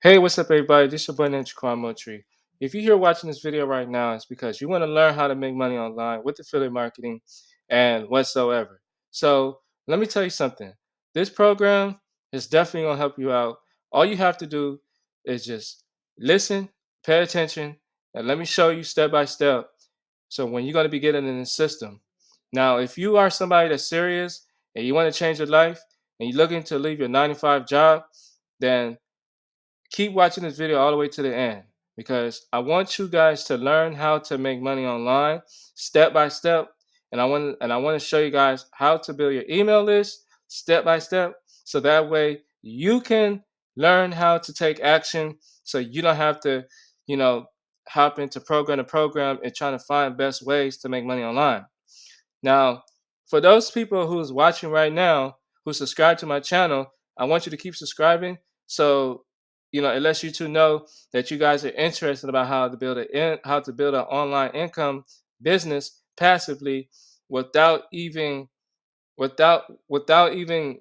Hey, what's up, everybody? This is your boy Ninja Kwan Montry. If you're here watching this video right now, it's because you want to learn how to make money online with affiliate marketing and whatsoever. So, let me tell you something. This program is definitely going to help you out. All you have to do is just listen, pay attention, and let me show you step by step. So, when you're going to be getting in the system. Now, if you are somebody that's serious and you want to change your life and you're looking to leave your 9 to 5 job, then keep watching this video all the way to the end because I want you guys to learn how to make money online step by step. And I want to show you guys how to build your email list step by step so that way you can learn how to take action so you don't have to, you know, hop into program to program and trying to find best ways to make money online. Now, for those people who's watching right now who subscribe to my channel, I want you to keep subscribing. So, it lets you to know that you guys are interested about how to build an online income business passively without even without even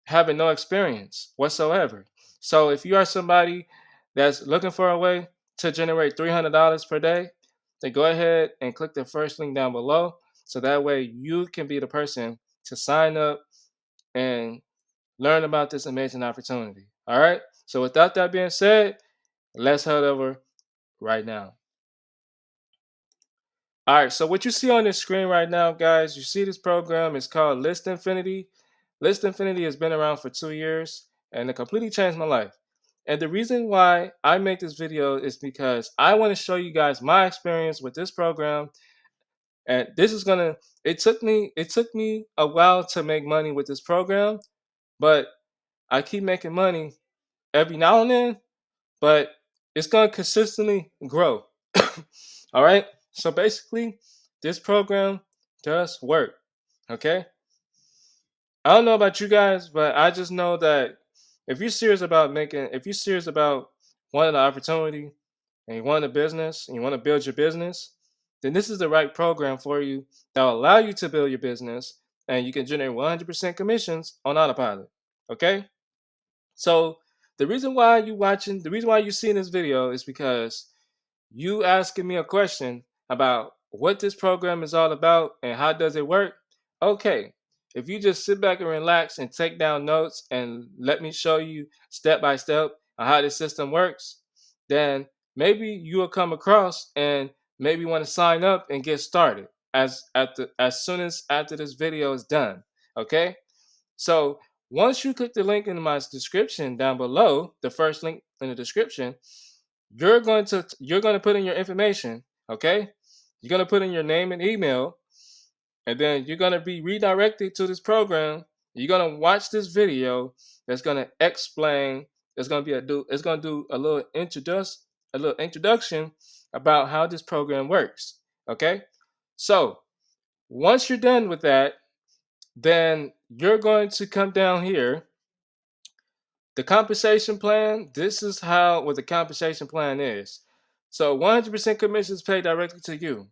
having no experience whatsoever. So if you are somebody that's looking for a way to generate $300 per day, then go ahead and click the first link down below. So that way you can be the person to sign up and learn about this amazing opportunity. All right. So without that being said, let's head over right now. All right, so what you see on this screen right now, guys, you see this program is called List Infinity. List Infinity has been around for 2 years and it completely changed my life. And the reason why I make this video is because I want to show you guys my experience with this program. And this is gonna it took me a while to make money with this program, but I keep making money every now and then, but it's gonna consistently grow. All right. So basically, this program does work. Okay. I don't know about you guys, but I just know that if you're serious about wanting the opportunity and you want a business and you want to build your business, then this is the right program for you that will allow you to build your business and you can generate 100% commissions on autopilot. Okay. So the reason why you're seeing this video is because you asking me a question about what this program is all about and how does it work. Okay, if you just sit back and relax and take down notes and let me show you step by step on how this system works, then maybe you will come across and maybe want to sign up and get started as soon as after this video is done. Okay, so once you click the link in my description down below, the first link in the description, you're going to put in your information. Okay, you're going to put in your name and email, and then you're going to be redirected to this program. You're going to watch this video that's going to explain. It's going to do a little introduction about how this program works. Okay, so once you're done with that, then you're going to come down here. The compensation plan, this is how what the compensation plan is. So 100% commissions paid directly to you.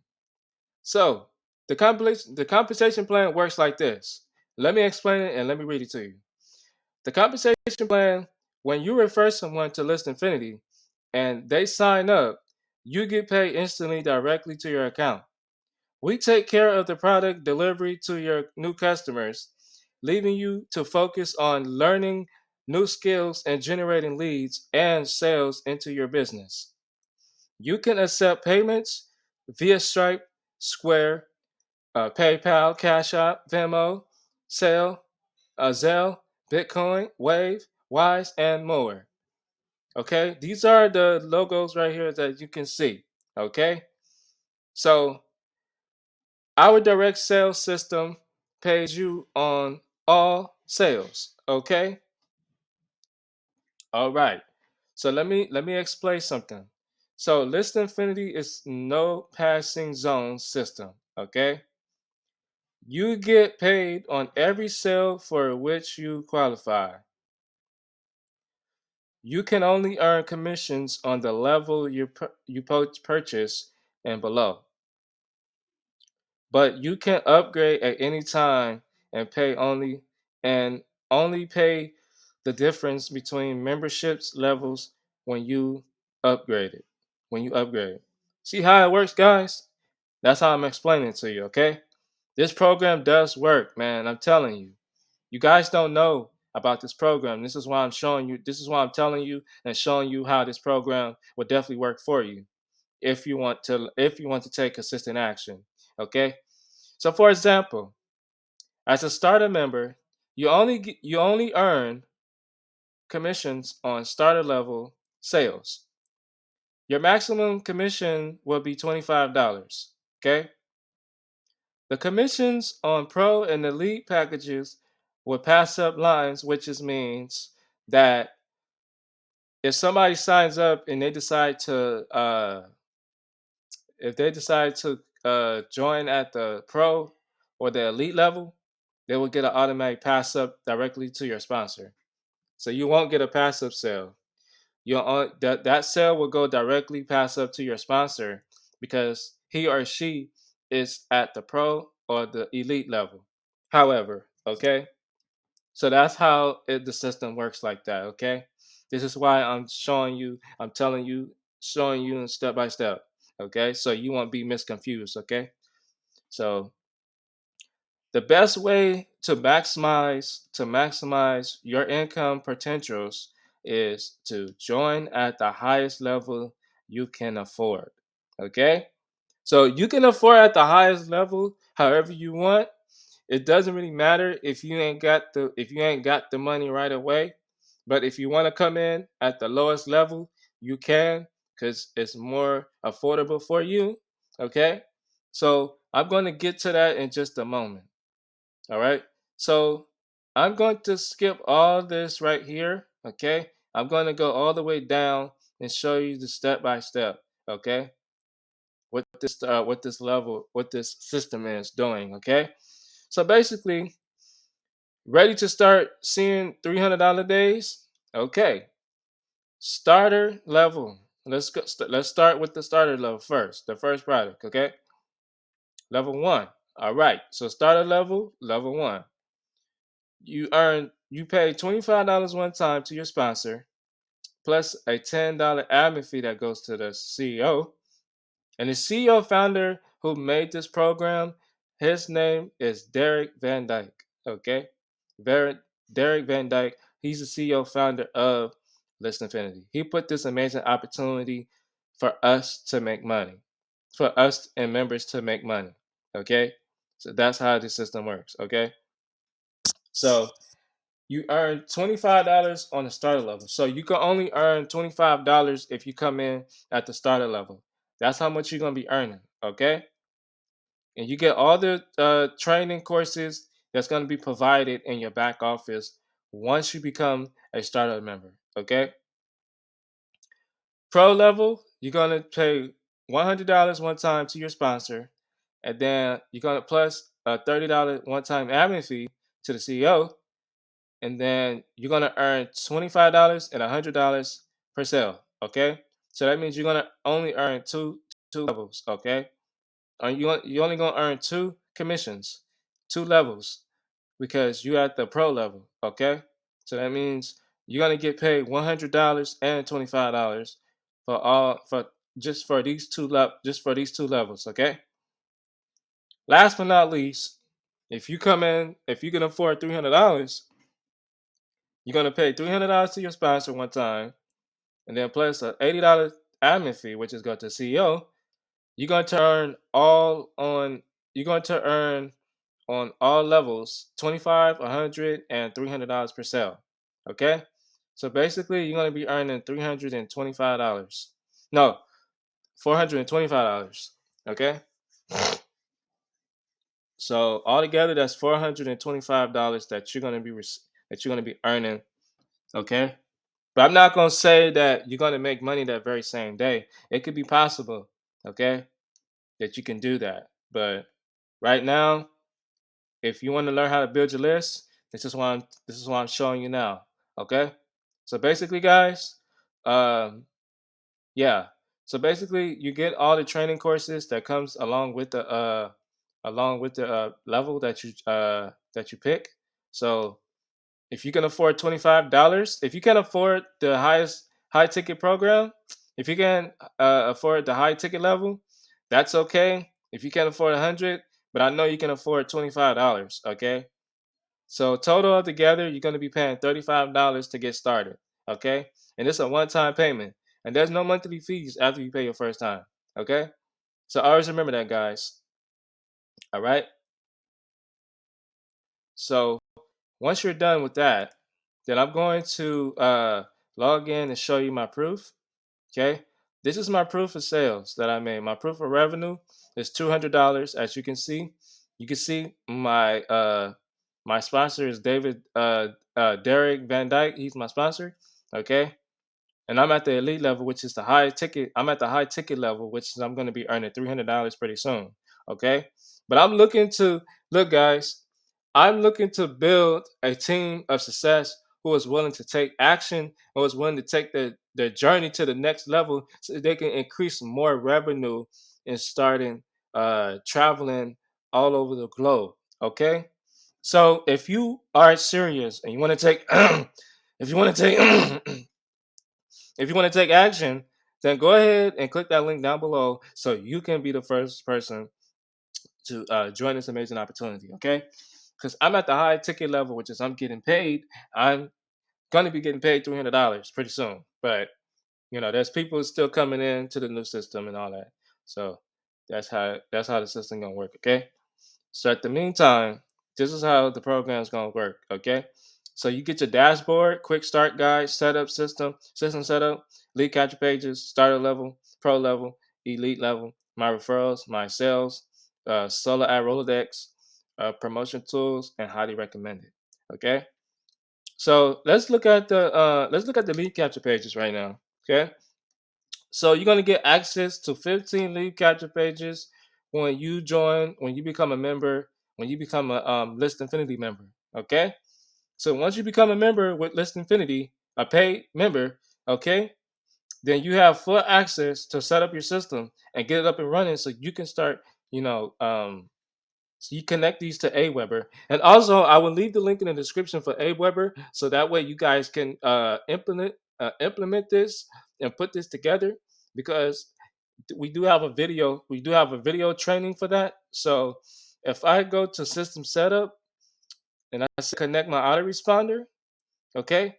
So the compensation plan works like this. Let me explain it and let me read it to you. The compensation plan, when you refer someone to List Infinity and they sign up, you get paid instantly directly to your account. We take care of the product delivery to your new customers, leaving you to focus on learning new skills and generating leads and sales into your business. You can accept payments via Stripe, Square, PayPal, Cash App, Venmo, Sale, Zelle, Bitcoin, Wave, Wise, and more. Okay, these are the logos right here that you can see. Okay, so our direct sales system pays you on all sales. Okay? All right. So let me explain something. So List Infinity is no passing zone system. Okay? You get paid on every sale for which you qualify. You can only earn commissions on the level you purchase and below. But you can upgrade at any time and pay only and only pay the difference between memberships levels when you upgrade it. When you upgrade. See how it works, guys? That's how I'm explaining it to you, okay? This program does work, man. I'm telling you. You guys don't know about this program. This is why I'm showing you. This is why I'm telling you and showing you how this program will definitely work for you if you want to take consistent action. Okay? So for example, as a starter member, you only earn commissions on starter level sales. Your maximum commission will be $25. Okay? The commissions on pro and elite packages will pass up lines, which is means that if somebody signs up and they decide to join at the pro or the elite level, they will get an automatic pass up directly to your sponsor. So you won't get a pass up sale. That sale will go directly pass up to your sponsor because he or she is at the pro or the elite level. However, okay, so that's how the system works like that. Okay, this is why I'm telling you, showing you step by step. Okay, so you won't be misconfused. Okay, so the best way to maximize your income potentials is to join at the highest level you can afford. Okay? So you can afford at the highest level however you want. It doesn't really matter if you ain't got the money right away. But if you want to come in at the lowest level, you can cuz it's more affordable for you. Okay? So I'm going to get to that in just a moment. All right. So I'm going to skip all this right here. Okay. I'm going to go all the way down and show you the step by step. Okay. What this system is doing. Okay. So basically, ready to start seeing $300 days? Okay. Starter level. Let's start with the starter level first. The first product. Okay. Level one. All right. So starter level one. You pay $25 one time to your sponsor, plus a $10 admin fee that goes to the CEO. And the CEO founder who made this program, his name is Derek Van Dyke. Okay? Derek Van Dyke, he's the CEO founder of List Infinity. He put this amazing opportunity for us to make money, for us and members to make money. Okay? So that's how the system works. Okay? So you earn $25 on the starter level. So you can only earn $25 if you come in at the starter level. That's how much you're gonna be earning. Okay, and you get all the training courses that's gonna be provided in your back office once you become a starter member. Okay, pro level, you're gonna pay $100 one time to your sponsor, and then you're gonna plus a $30 one time admin fee to the CEO, and then you're gonna earn $25 and $100 per sale. Okay, so that means you're gonna only earn two levels. Okay, you only gonna earn two commissions, two levels, because you at the pro level. Okay, so that means you're gonna get paid $100 and $25 for just for these two levels. Okay. Last but not least, if you can afford $300, you're gonna pay $300 to your sponsor one time, and then plus an $80 admin fee, which is going to CEO. You're going to earn all on. You're going to earn on all levels 25, 100, and $300 per sale. Okay, so basically you're going to be earning $325. No, $425. Okay, so altogether that's $425 that you're going to be earning. Okay. But I'm not gonna say that you're gonna make money that very same day. It could be possible, okay, that you can do that. But right now, if you want to learn how to build your list, this is why I'm showing you now. Okay? So basically, guys, um, yeah. So basically you get all the training courses that comes along with the level that you pick. So If you can afford $25, if you can afford the highest high ticket program, if you can afford the high ticket level, that's okay. If you can't afford 100, but I know you can afford $25. Okay, so total altogether, you're going to be paying $35 to get started. Okay, and it's a one-time payment, and there's no monthly fees after you pay your first time. Okay, so always remember that, guys. All right. So once you're done with that, then I'm going to log in and show you my proof. Okay, this is my proof of sales that I made. My proof of revenue is $200. As you can see my sponsor is David Derek Van Dyke. He's my sponsor. Okay, and I'm at the elite level, which is the high ticket. I'm at the high ticket level, which is I'm going to be earning $300 pretty soon. Okay, but I'm looking to look, guys. I'm looking to build a team of success who is willing to take action, who is willing to take their journey to the next level, so that they can increase more revenue and starting traveling all over the globe. Okay, so if you are serious and you want to take, if you want to take if you want to take action, then go ahead and click that link down below so you can be the first person to join this amazing opportunity. Okay, because I'm at the high ticket level, which is I'm getting paid. I'm gonna be getting paid $300 pretty soon, but there's people still coming in to the new system and all that. So that's how the system gonna work. Okay. So at the meantime, this is how the program is going to work. Okay. So you get your dashboard, quick start guide, setup system setup, lead capture pages, starter level, pro level, elite level, my referrals, my sales, solo ad Rolodex, promotion tools, and highly recommended. Okay. So let's look at the lead capture pages right now. Okay. So you're gonna get access to 15 lead capture pages when you become a member, when you become a List Infinity member. Okay. So once you become a member with List Infinity, a paid member, okay, then you have full access to set up your system and get it up and running, so you can start, you know, so you connect these to Aweber, and also I will leave the link in the description for Aweber, so that way you guys can implement this and put this together, because we do have a video training for that. So if I go to system setup and I say connect my autoresponder, okay,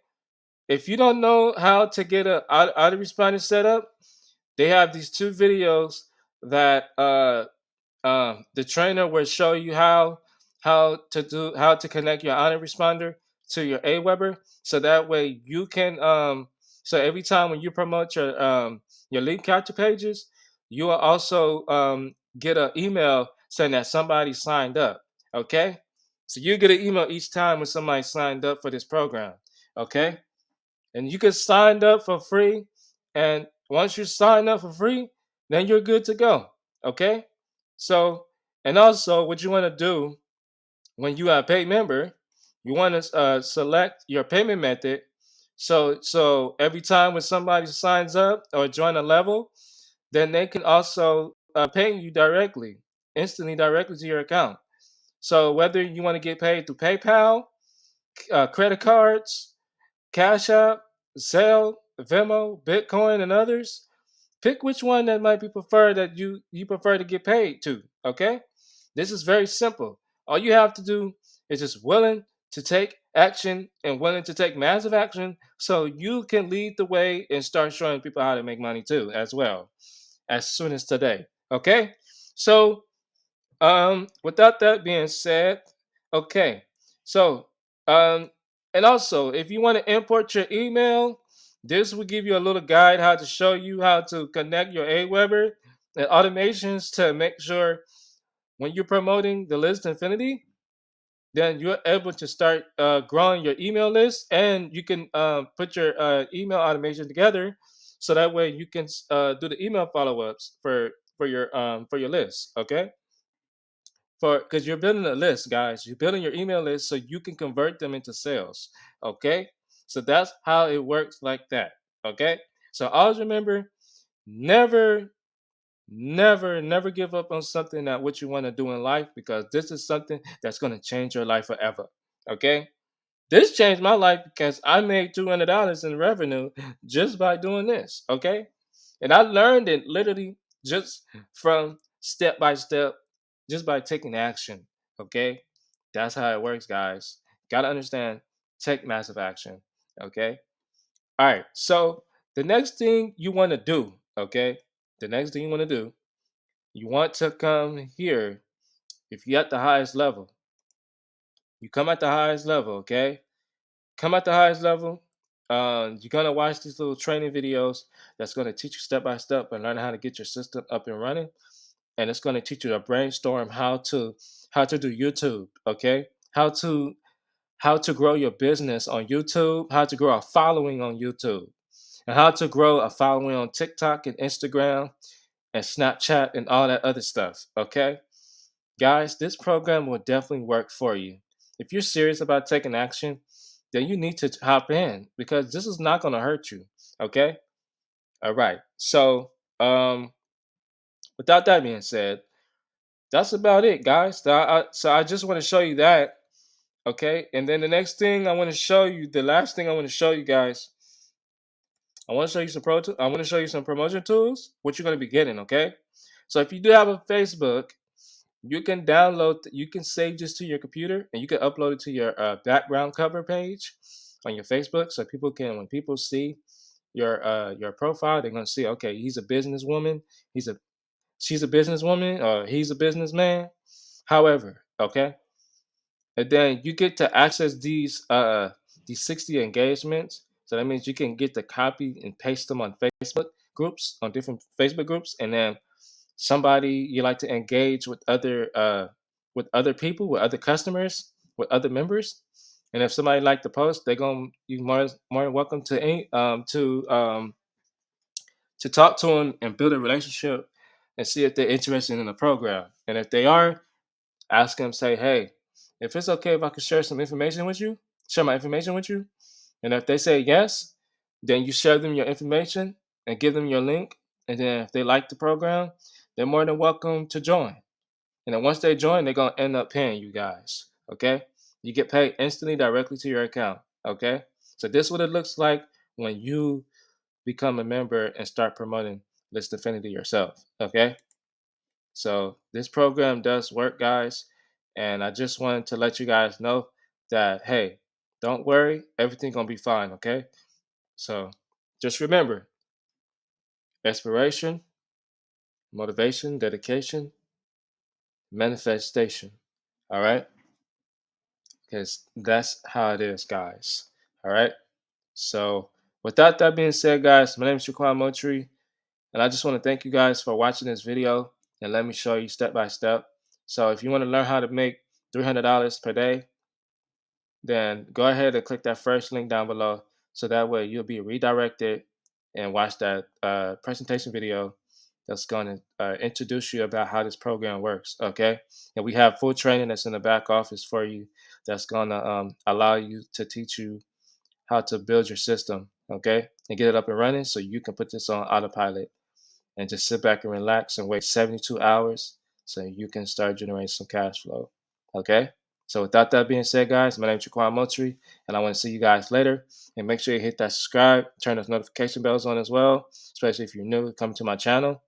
if you don't know how to get a autoresponder set up, they have these two videos that the trainer will show you how to connect your autoresponder to your Aweber, so that way you can so every time when you promote your lead capture pages, you will also get an email saying that somebody signed up. Okay, so you get an email each time when somebody signed up for this program. Okay, and you can sign up for free, and once you sign up for free, then you're good to go. Okay, so and also what you want to do when you are a paid member, you want to select your payment method. So every time when somebody signs up or join a level, then they can also pay you directly, instantly, directly to your account. So whether you want to get paid through PayPal, credit cards, Cash App, Zelle, Venmo, Bitcoin, and others, pick which one that might be preferred, that you prefer to get paid to. Okay, this is very simple. All you have to do is just willing to take action and willing to take massive action, so you can lead the way and start showing people how to make money too, as well, as soon as today. Okay, so without that being said, okay, so um, and also if you want to import your email, this will give you a little guide how to show you how to connect your Aweber and automations to make sure when you're promoting the List Infinity, then you're able to start growing your email list, and you can put your email automation together, so that way you can do the email follow-ups for your list. Okay, for because you're building a list, guys. You're building your email list so you can convert them into sales. Okay, so that's how it works, like that. Okay, so always remember, never, never give up on something that what you want to do in life, because this is something that's going to change your life forever. Okay, This changed my life because I made $200 in revenue just by doing this. Okay. And I learned it literally just from step by step, just by taking action. Okay. That's how it works, guys. Got to understand, take massive action. Okay. All right. So the next thing you want to do, okay, the next thing you want to do, you want to come here. If you're at the highest level, you come at the highest level, okay? Come at the highest level. You're gonna watch these little training videos that's gonna teach you step by step and learn how to get your system up and running. And it's gonna teach you to brainstorm how to do YouTube, okay? How to grow your business on YouTube, how to grow a following on YouTube, and how to grow a following on TikTok and Instagram and Snapchat and all that other stuff, okay? Guys, this program will definitely work for you. If you're serious about taking action, then you need to hop in because this is not going to hurt you. Okay? All right. So, without that being said, that's about it, guys. So I just want to show you that. Okay. And then the next thing I want to show you, the last thing I want to show you guys, I want to show you I want to show you some promotion tools, what you're going to be getting. Okay. So if you do have a Facebook, you can you can save this to your computer and you can upload it to your background cover page on your Facebook, so people can, when people see your profile, they're gonna see, okay, he's a businesswoman, he's a she's a businesswoman, or he's a businessman. However, okay, and then you get to access these 60 engagements. So that means you can get to copy and paste them on Facebook groups, on different Facebook groups, and then somebody you like to engage with other people, with other customers, with other members. And if somebody like the post, they're gonna you more than welcome to talk to them and build a relationship and see if they're interested in the program. And if they are, ask them, say, hey, if it's okay if I could share some information with you, share my information with you. And if they say yes, then you share them your information and give them your link. And then if they like the program, they're more than welcome to join. And then once they join, they're gonna end up paying you guys. Okay? You get paid instantly directly to your account. Okay? So this is what it looks like when you become a member and start promoting List Affinity yourself. Okay? So this program does work, guys. And I just wanted to let you guys know that, hey, don't worry, everything's gonna be fine, okay? So just remember, inspiration, motivation, dedication, manifestation. All right? Because that's how it is, guys. All right. So without that being said, guys, my name is Shaquan Motri, and I just want to thank you guys for watching this video and let me show you step by step. So if you want to learn how to make $300 per day, then go ahead and click that first link down below. So that way you'll be redirected and watch that presentation video that's going to introduce you about how this program works. Okay. And we have full training that's in the back office for you that's going to allow you to teach you how to build your system. Okay. And get it up and running so you can put this on autopilot and just sit back and relax and wait 72 hours so you can start generating some cash flow. Okay? So without that being said, guys, my name is Jaquan Motri, and I want to see you guys later. And make sure you hit that subscribe, turn those notification bells on as well, especially if you're new, come to my channel.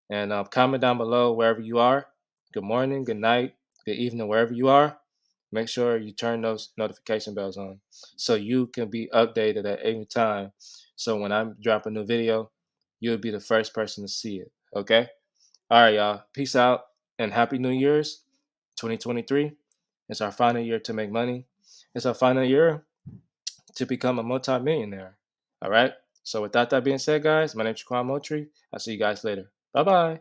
And comment down below wherever you are. Good morning, good night, good evening, wherever you are. Make sure you turn those notification bells on so you can be updated at any time. So when I drop a new video, you'll be the first person to see it. Okay? All right, y'all. Peace out and Happy New Year's 2023. It's our final year to make money. It's our final year to become a multi-millionaire. All right? So without that being said, guys, my name is Shaquan Motri. I'll see you guys later. Bye-bye.